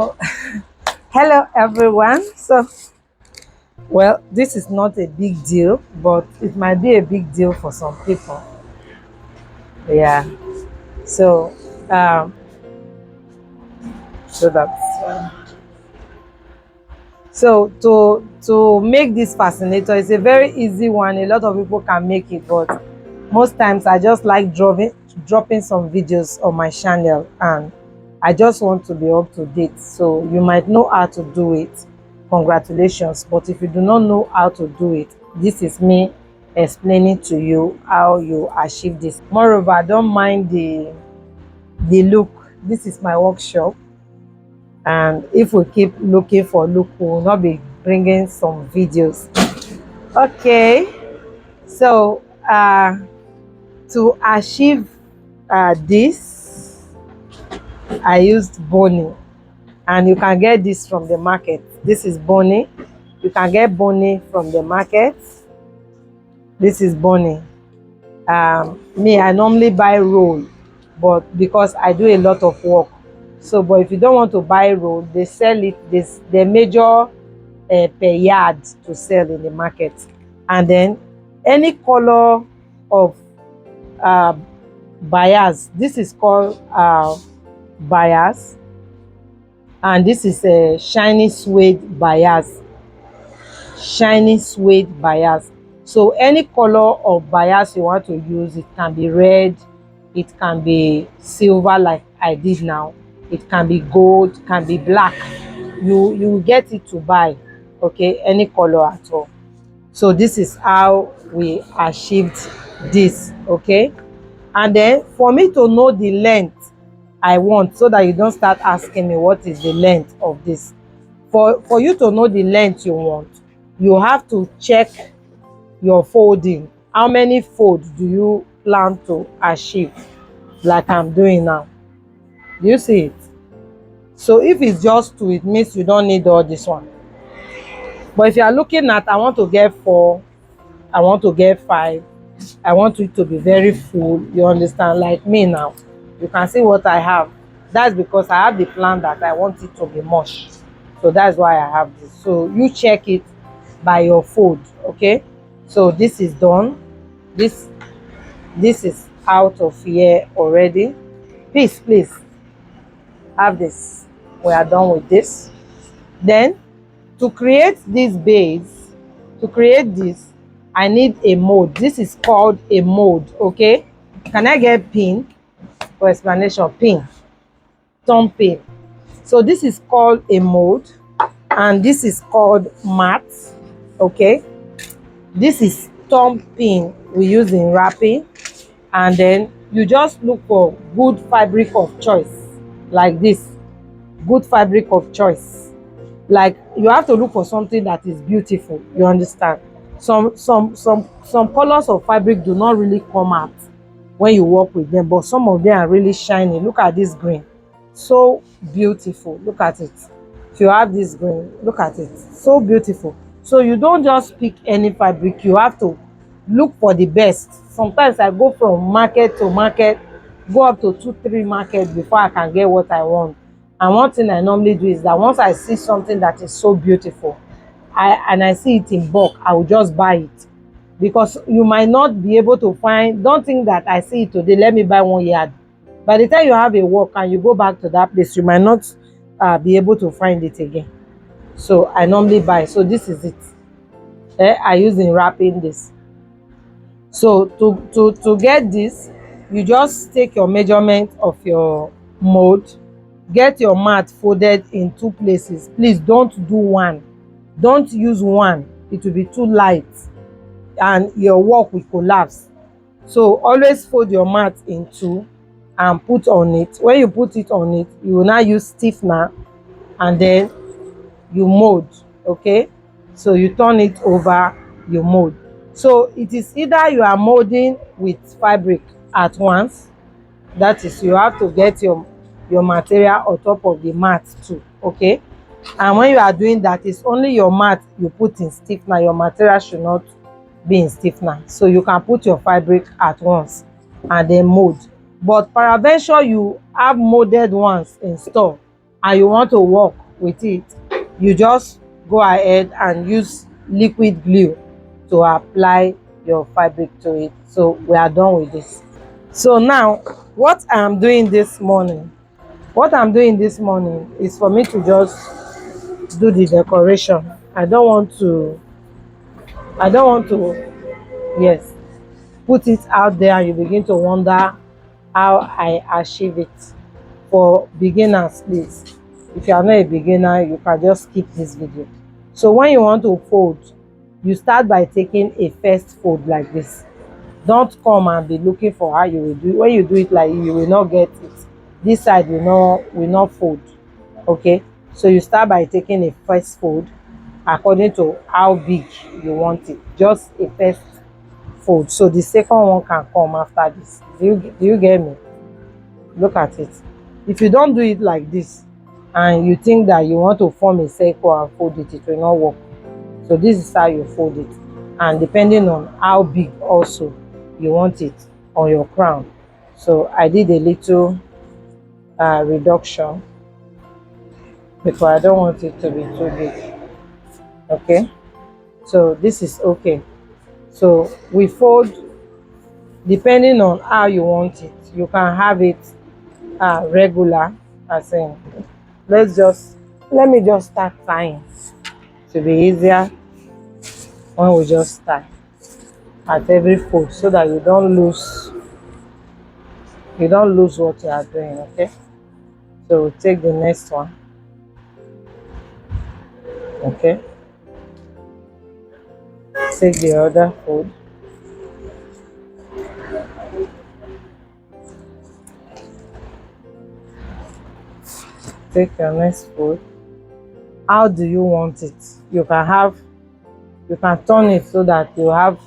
Hello everyone. Well, this is not a big deal, but it might be a big deal for some people. Yeah. So, um, so that's so to make this fascinator is a very easy one. A lot of people can make it, but most times I just like dropping some videos on my channel, and I just want to be up to date. So you might know how to do it. Congratulations. But if you do not know how to do it, this is me explaining to you how you achieve this. Moreover, I don't mind the look. This is my workshop, and if we keep looking for look, we will not be bringing some videos. Okay, so to achieve this, I used Bonny, and you can get this from the market. This is Bonny. You can get Bonny from the market. This is Bonny. Me, I normally buy roll, but because I do a lot of work, so but if you don't want to buy roll, they sell it. They measure per yard to sell in the market, and then any color of uh, bias. This is called bias, and this is a shiny suede bias. Shiny suede bias. So any color of bias you want to use, it can be red, it can be silver like I did now, it can be gold, can be black. You get it to buy, okay, any color at all. So this is how we achieved this, okay. And then for me to know the length I want, so that you don't start asking me what is the length of this, for you to know the length you want, you have to check your folding. How many folds do you plan to achieve, like I'm doing now? Do you see it? So if it's just two, it means you don't need all this one. But if you are looking at, I want to get 4, I want to get 5, I want it to be very full, you understand, like me now, you can see what I have. That's because I have the plan that I want it to be much, so that's why I have this. So you check it by your fold, okay. So this is done. This is out of here already. Please have this. We are done with this. Then to create this base, to create this, I need a mold. This is called a mold, okay. Can I get pin for explanation? Pin, thumb pin. So this is called a mold, and this is called mat, okay. This is thumb pin we use in wrapping, and then you just look for good fabric of choice, like this. Good fabric of choice, like you have to look for something that is beautiful, you understand. Some colors of fabric do not really come out when you work with them, but some of them are really shiny. Look at this green, so beautiful. Look at it. If you have this green, look at it, so beautiful. So you don't just pick any fabric, you have to look for the best. Sometimes I go from market to market, go up to 2-3 markets before I can get what I want. And one thing I normally do is that once I see something that is so beautiful, I see it in bulk, I will just buy it. Because you might not be able to find, don't think that I see it today, let me buy 1 yard. By the time you have a work and you go back to that place, you might not be able to find it again. So I normally buy. So this is it. I use in wrapping this. So to get this, you just take your measurement of your mold, get your mat folded in 2 places. Please don't do one. Don't use one, it will be too light and your work will collapse. So always fold your mat in 2 and put on it. When you put it on it, you will now use stiffener, and then you mold, okay. So you turn it over, you mold. So it is either you are molding with fabric at once, that is, you have to get your material on top of the mat too, okay. And when you are doing that, it's only your mat you put in stiffener, your material should not be in stiffener. So you can put your fabric at once and then mold. But peradventure you have molded ones in store, and you want to work with it, you just go ahead and use liquid glue to apply your fabric to it. So we are done with this. So now what I'm doing this morning is for me to just do the decoration. I don't want to yes, put it out there and you begin to wonder how I achieve it. For beginners, please, if you are not a beginner, you can just skip this video. So when you want to fold, you start by taking a first fold like this. Don't come and be looking for how you will do it. When you do it like you will not get it, this side will not fold. Okay, so you start by taking a first fold according to how big you want it, just a first fold, so the second one can come after this. Do you get me? Look at it. If you don't do it like this and you think that you want to form a circle and fold it, it will not work. So this is how you fold it, and depending on how big also you want it on your crown. So I did a little reduction because I don't want it to be too big. Okay, so this is okay. So we fold depending on how you want it. You can have it regular, as in, let me just start tying to be easier when we just tie at every fold, so that you don't lose what you are doing. Okay, so we'll take the next one. Okay, take the other fold. Take your next fold. How do you want it? You can turn it so that you have,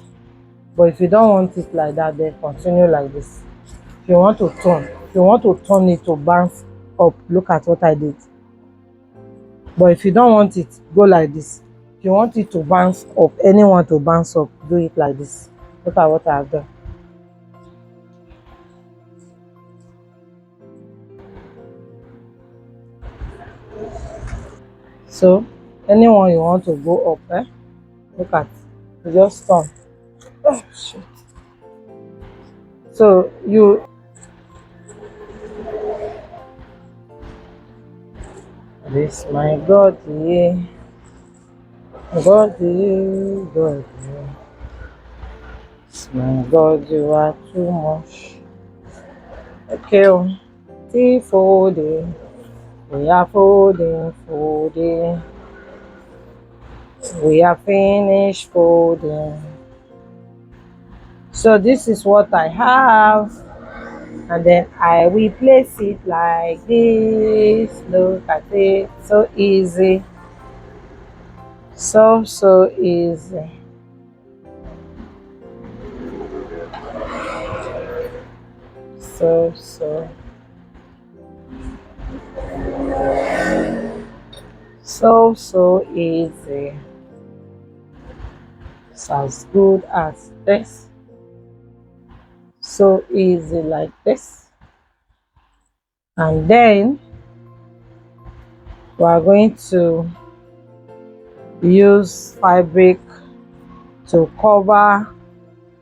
but if you don't want it like that, then continue like this. If you want to turn it to bounce up, look at what I did. But if you don't want it, go like this. If you want it to bounce up, anyone to bounce up, do it like this. Look at what I have done. So anyone you want to go up, look at, you just turn. Oh, shit. So this my God, yeah. God, yeah, God, yeah. My God, you are too much. Okay, folding. We are folding, folding. We are finished folding. So this is what I have, and then I will place it like this. Look at it, so easy, so easy. So so easy. It's as good as this. So easy like this. And then we are going to use fabric to cover,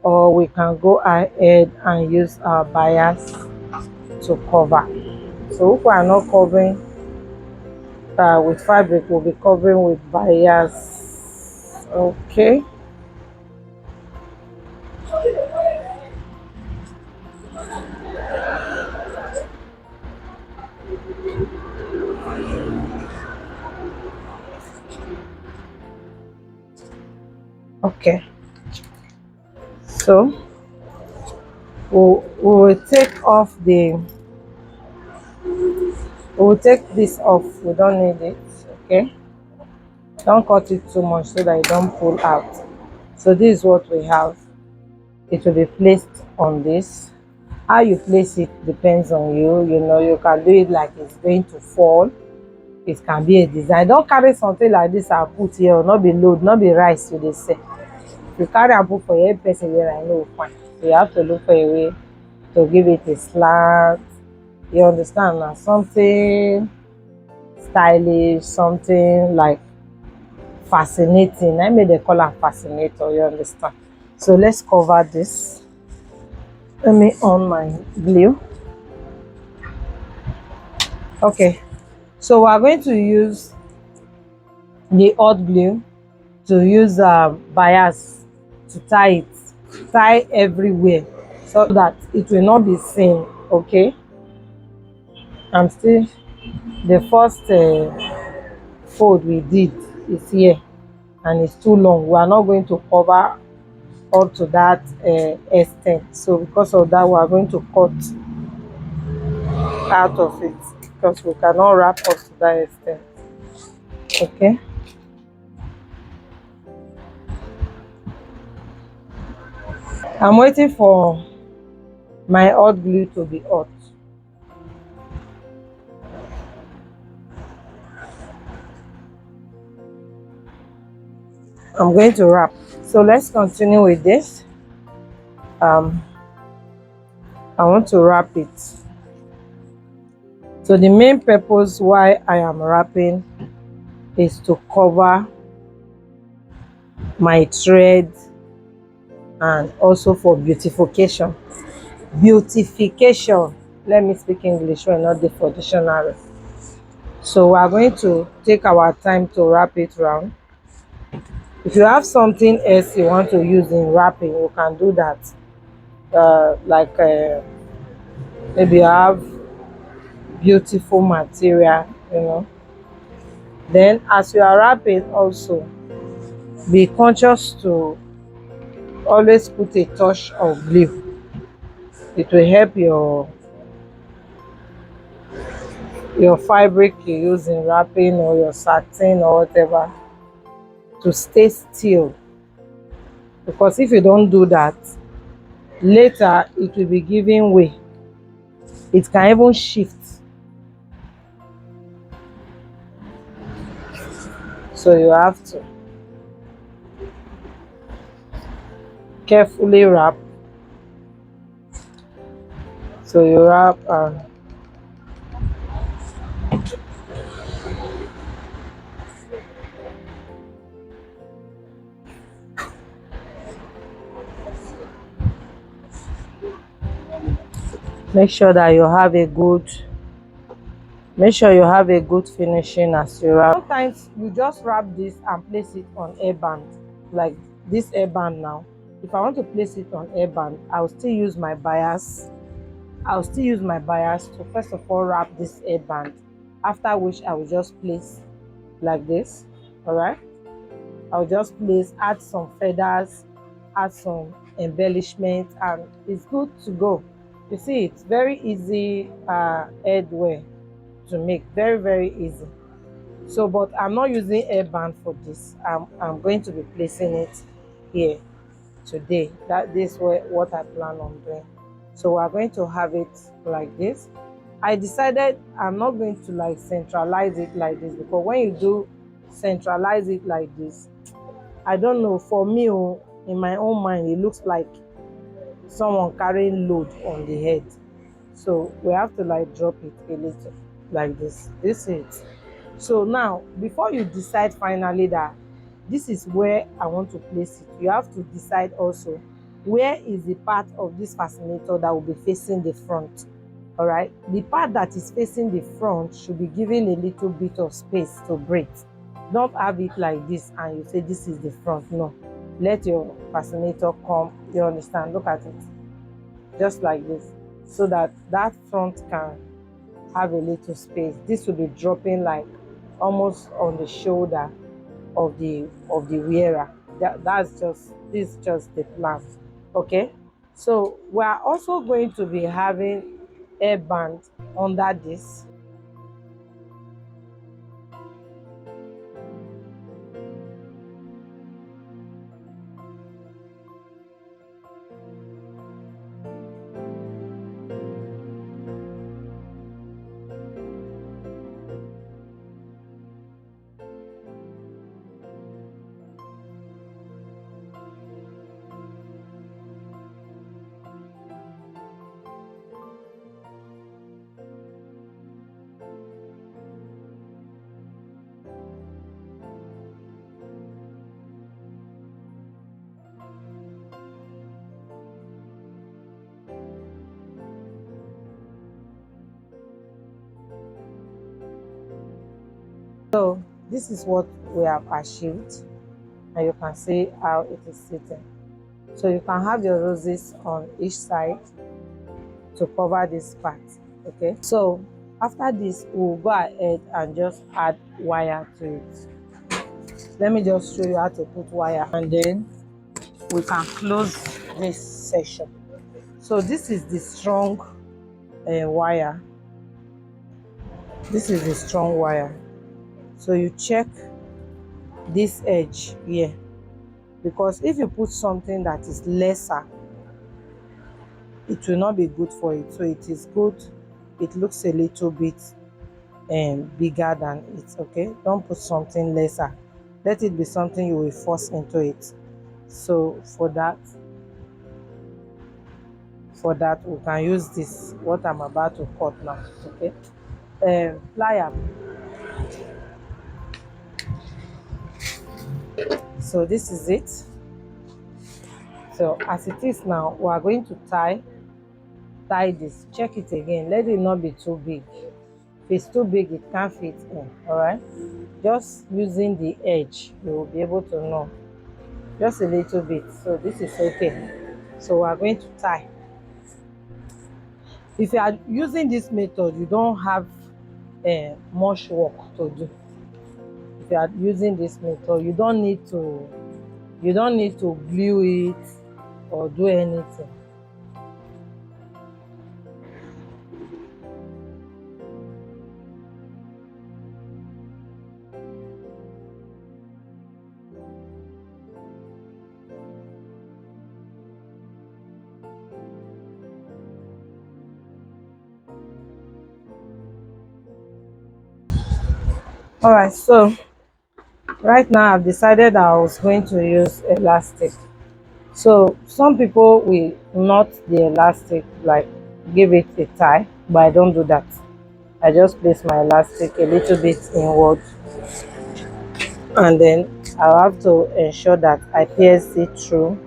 or we can go ahead and use our bias to cover. So if we are not covering with fabric, we'll be covering with bias. Okay, okay. So we will take off the we will take this off. We don't need it. Okay, don't cut it too much so that it don't pull out. So this is what we have. It will be placed on this. How you place it depends on you. You can do it like it's going to fall. It can be a design. Don't carry something like this and put here, or not be load, not be rice you dey sell. If you carry and put for your person here, I know fine. So you have to look for a way to give it a slant. You understand now? Something stylish, something like fascinating. I made they call am fascinator, you understand? So let's cover this. Let me on my glue. Okay, so we are going to use the hot glue to use bias to tie it, tie everywhere so that it will not be seen. Okay, I'm still the first fold we did is here and it's too long. We are not going to cover up to that extent, so because of that we are going to cut out of it because we cannot wrap up to that extent. Okay, I'm waiting for my hot glue to be hot. I'm going to wrap. So let's continue with this. um I want to wrap it. So the main purpose why I am wrapping is to cover my thread and also for beautification. Beautification. Let me speak English when not the for dictionary. So we are going to take our time to wrap it round. If you have something else you want to use in wrapping, you can do that. Like maybe you have beautiful material, you know. Then as you are wrapping also, be conscious to always put a touch of glue. It will help your fabric you use in wrapping or your satin or whatever to stay still, because if you don't do that, later it will be giving way. It can even shift, so you have to carefully wrap. So you wrap and make sure that you have a good make sure you have a good finishing as you wrap. Sometimes you just wrap this and place it on airband, like this airband now. If I want to place it on airband, I'll still use my bias to first of all wrap this airband, after which I will just place like this. All right, I'll just place, add some feathers, add some embellishment, and it's good to go. You see, it's very easy headwear to make, very very easy. So but I'm not using airband for this. I'm going to be placing it here today. That this way what I plan on doing. So we're going to have it like this. I decided I'm not going to like centralize it like this, because when you do centralize it like this, I don't know, for me, oh, in my own mind it looks like someone carrying load on the head. So we have to like drop it a little like this. This is it. So now before you decide finally that this is where I want to place it, you have to decide also where is the part of this fascinator that will be facing the front. All right, the part that is facing the front should be given a little bit of space to breathe. Don't have it like this and you say this is the front. No, let your fascinator come, you understand, look at it, just like this, so that that front can have a little space. This will be dropping like almost on the shoulder of the wearer. That's just, this is just the plan. Okay, so we are also going to be having airband under this. So this is what we have achieved, and you can see how it is sitting. So you can have your roses on each side to cover this part. Okay, so after this we'll go ahead and just add wire to it. Let me just show you how to put wire, and then we can close this section. So this is the strong wire. This is the strong wire. So you check this edge here, because if you put something that is lesser, it will not be good for it. So it is good, it looks a little bit bigger than it. Okay, don't put something lesser, let it be something you will force into it. So for that we can use this, what I'm about to cut now. Okay, plier. So this is it. So as it is now, we are going to tie this. Check it again, let it not be too big. If it's too big, it can't fit in. All right, just using the edge, you will be able to know, just a little bit. So this is okay. So we are going to tie. If you are using this method, you don't have much work to do. If you are using this method, you don't need to glue it or do anything. All right, so right now I've decided I was going to use elastic. So some people will knot the elastic, like give it a tie, but I don't do that. I just place my elastic a little bit inward, and then I'll have to ensure that I pierce it through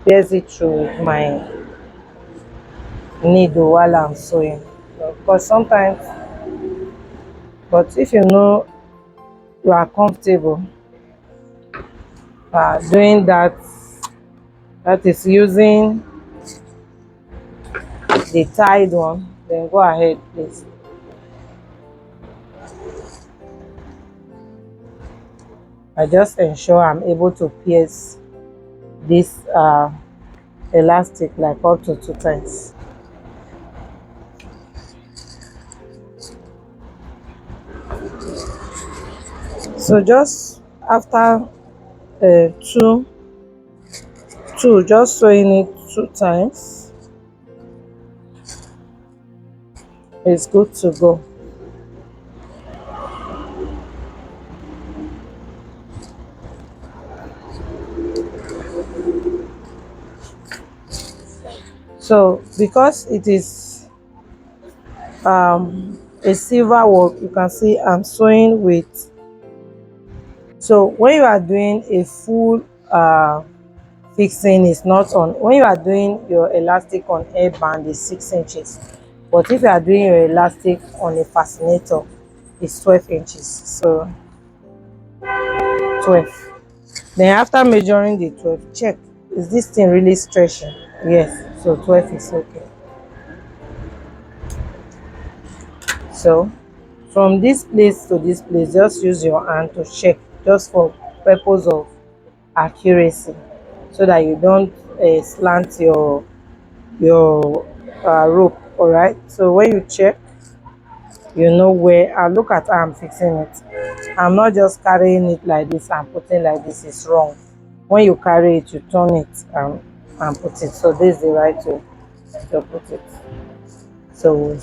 with my needle while I'm sewing. Because sometimes, but if you know you are comfortable doing that, that is using the tied one, then go ahead, please. I just ensure I'm able to pierce this elastic like up to 2 times. So just after two, just sewing it 2 times, it's good to go. So because it is a silver work, you can see I'm sewing with. So when you are doing a full fixing, is not on. When you are doing your elastic on airband, is 6 inches, but if you are doing your elastic on a fascinator, it's 12 inches. So 12. Then after measuring the 12, check, is this thing really stretching? Yes, so 12 is okay. So from this place to this place, just use your hand to check, just for purpose of accuracy, so that you don't slant your rope. All right, so when you check, you know where. I look at how I'm fixing it. I'm not just carrying it like this and putting like this. Is wrong. When you carry it, you turn it and put it. So this is the right way to put it. So